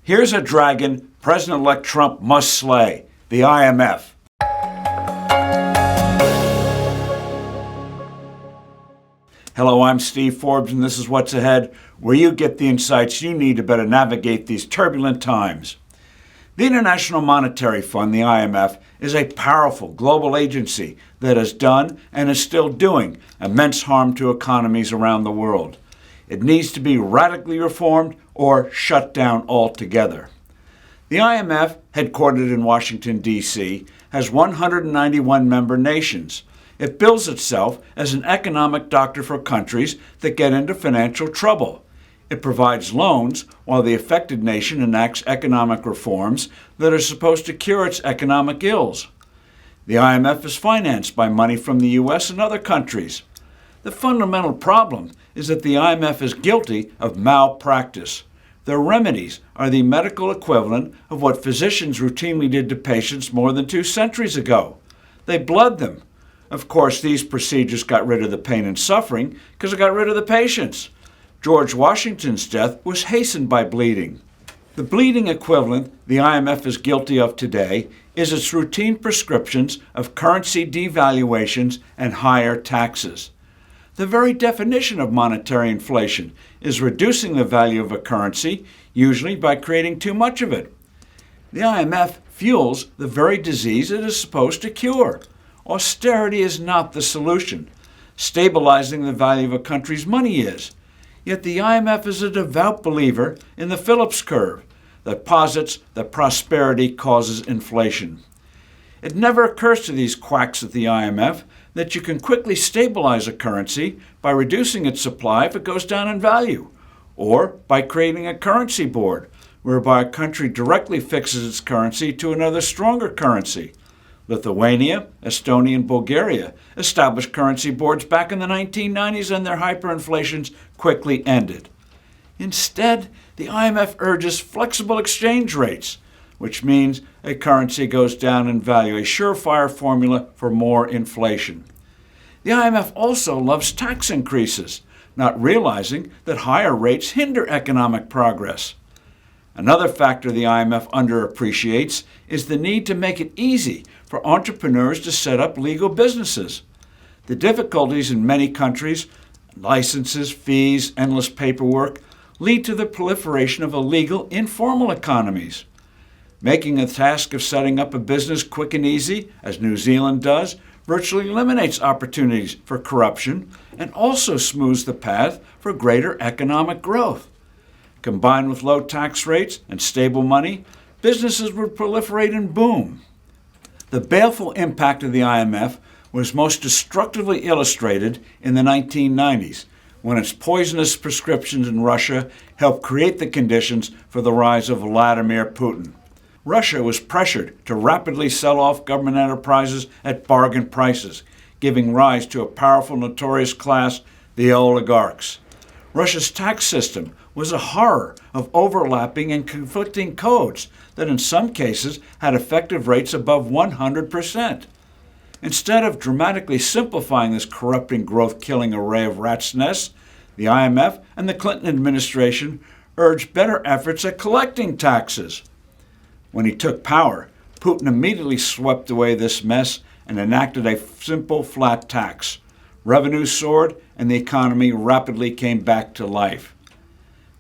Here's a dragon President-elect Trump must slay, the IMF. Hello, I'm Steve Forbes, and this is What's Ahead, where you get the insights you need to better navigate these turbulent times. The International Monetary Fund, the IMF, is a powerful global agency that has done and is still doing immense harm to economies around the world. It needs to be radically reformed or shut down altogether. The IMF, headquartered in Washington, D.C., has 191 member nations. It bills itself as an economic doctor for countries that get into financial trouble. It provides loans while the affected nation enacts economic reforms that are supposed to cure its economic ills. The IMF is financed by money from the U.S. and other countries. The fundamental problem is that the IMF is guilty of malpractice. Their remedies are the medical equivalent of what physicians routinely did to patients more than 2 centuries ago. They bled them. Of course, these procedures got rid of the pain and suffering because it got rid of the patients. George Washington's death was hastened by bleeding. The bleeding equivalent the IMF is guilty of today is its routine prescriptions of currency devaluations and higher taxes. The very definition of monetary inflation is reducing the value of a currency, usually by creating too much of it. The IMF fuels the very disease it is supposed to cure. Austerity is not the solution. Stabilizing the value of a country's money is. Yet the IMF is a devout believer in the Phillips curve that posits that prosperity causes inflation. It never occurs to these quacks at the IMF that you can quickly stabilize a currency by reducing its supply if it goes down in value, or by creating a currency board, whereby a country directly fixes its currency to another stronger currency. Lithuania, Estonia, and Bulgaria established currency boards back in the 1990s, and their hyperinflations quickly ended. Instead, the IMF urges flexible exchange rates, which means a currency goes down in value, a surefire formula for more inflation. The IMF also loves tax increases, not realizing that higher rates hinder economic progress. Another factor the IMF underappreciates is the need to make it easy for entrepreneurs to set up legal businesses. The difficulties in many countries, licenses, fees, endless paperwork, lead to the proliferation of illegal, informal economies. Making the task of setting up a business quick and easy, as New Zealand does, virtually eliminates opportunities for corruption and also smooths the path for greater economic growth. Combined with low tax rates and stable money, businesses would proliferate and boom. The baleful impact of the IMF was most destructively illustrated in the 1990s, when its poisonous prescriptions in Russia helped create the conditions for the rise of Vladimir Putin. Russia was pressured to rapidly sell off government enterprises at bargain prices, giving rise to a powerful, notorious class, the oligarchs. Russia's tax system was a horror of overlapping and conflicting codes that in some cases had effective rates above 100%. Instead of dramatically simplifying this corrupting, growth-killing array of rat's nests, the IMF and the Clinton administration urged better efforts at collecting taxes. When he took power, Putin immediately swept away this mess and enacted a simple, flat tax. Revenues soared, and the economy rapidly came back to life.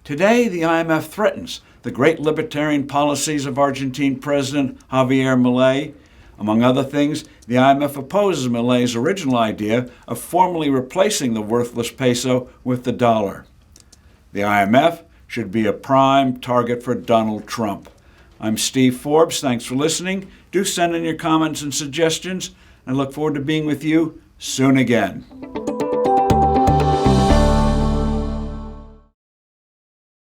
Today, the IMF threatens the great libertarian policies of Argentine President Javier Milei. Among other things, the IMF opposes Milei's original idea of formally replacing the worthless peso with the dollar. The IMF should be a prime target for Donald Trump. I'm Steve Forbes. Thanks for listening. Do send in your comments and suggestions, and look forward to being with you soon again.